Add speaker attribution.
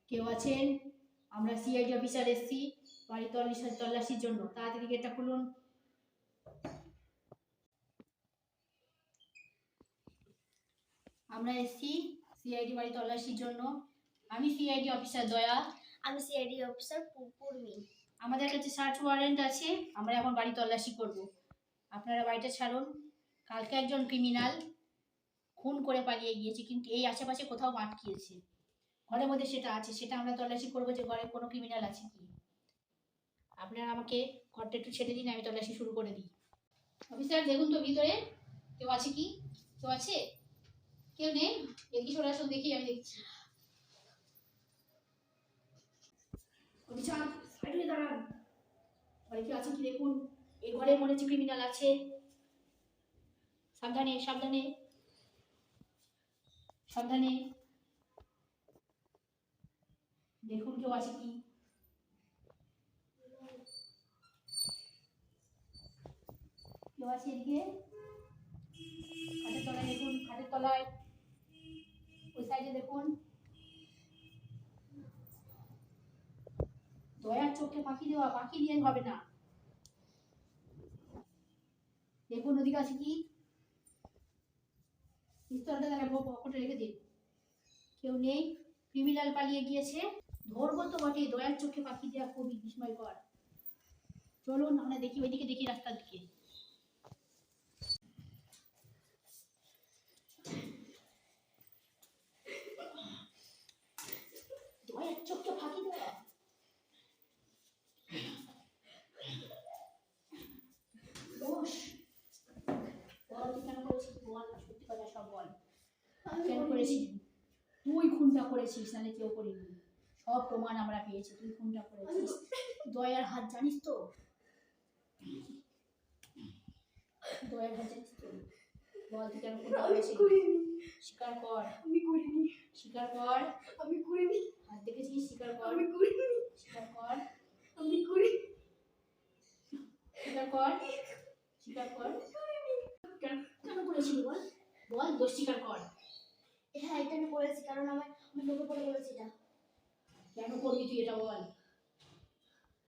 Speaker 1: কেউ আছেন? আমরা সিআইডি অফিসার এসছি বাড়ি তল্লাশির জন্য। তাড়াতাড়ি গেটটা খুলুন। আমরা এসছি সিআইডি বাড়ি তল্লাশির জন্য। আমি সিআইডি অফিসার দয়া।
Speaker 2: আমি সিআইডি অফিসার পূর্ণি।
Speaker 1: আমাদের কাছে সার্চ ওয়ারেন্ট আছে, আমরা এখন বাড়ি তল্লাশি করব। আপনারা বাড়িটা ছাড়ুন। কালকে একজন ক্রিমিনাল খুন করে পালিয়ে গিয়েছে, কিন্তু এই আশেপাশে কোথাও আটকিয়েছে। ঘরের মধ্যে সেটা আছে, সেটা আমরা তল্লাশি করবো যে ঘরে কোনো ক্রিমিনাল আছে কি। আপনারা আমাকে ঘরটা একটু ছেড়ে দিন, আমি তল্লাশি শুরু করে দিই। অফিসার দেখুন তো ভিতরে কেউ আছে কি? কেউ আছে? কেউ নেই? এদিকে সরে আসুন, দেখি, আমি দেখছি। অফিসার সাইড হয়ে দাঁড়ান। ঘরে কেউ আছে কি দেখুন। এই ঘরে মনে হচ্ছে ক্রিমিনাল আছে। সাবধানে সাবধানে সাবধানে দেখুন কেউ আছে কি। কেউ আছে এদিকে? খাটের তলায় দেখুন, খাটের তলায় ওই সাইডে দেখুন। দয়ার চোখে পাখি দেওয়া, পাখি দিয়ে হবে না। দেখুন ওদিকে আছে কি। পিস্তলটা তাহলে পকেটে রেখে দিন। কেউ নেই, ক্রিমিনাল পালিয়ে গিয়েছে। ধরবো তো বটে, দয়ার চোখে পাখি দেওয়া খুবই বিস্ময়কর। চলুন আমরা দেখি, ওইদিকে দেখি, রাস্তার দিকে। দয়ার চোখে ফাঁকি দেওয়া। দোষ বল, তুই কেন করেছিস? বল, সত্যি কথা সব বল। কেন করেছিস? তুই খুনটা করেছিস, নাহলে কেউ করিনি। সব প্রমাণ আমরা পেয়েছি, তুই খুনটা করেছিস। দয়ার হাত জানিস তো? দয়ার হাত জানিস তো? বল তুই কেন খুনটা করেছিস? স্বীকার কর।
Speaker 2: আমি করিনি।
Speaker 1: স্বীকার কর।
Speaker 2: আমি করিনি।
Speaker 1: হাত দেখেছিস? স্বীকার কর।
Speaker 2: আমি করিনি।
Speaker 1: স্বীকার কর।
Speaker 2: আমি করিনি।
Speaker 1: স্বীকার কর। স্বীকার কর। কেন করেছিলি বল? বল, দোষ স্বীকার কর।
Speaker 2: হ্যাঁ, এটা আমি করেছি, কারণ আমি লোভে পড়ে করেছি এটা।
Speaker 1: কেন করবি তুই এটা বল?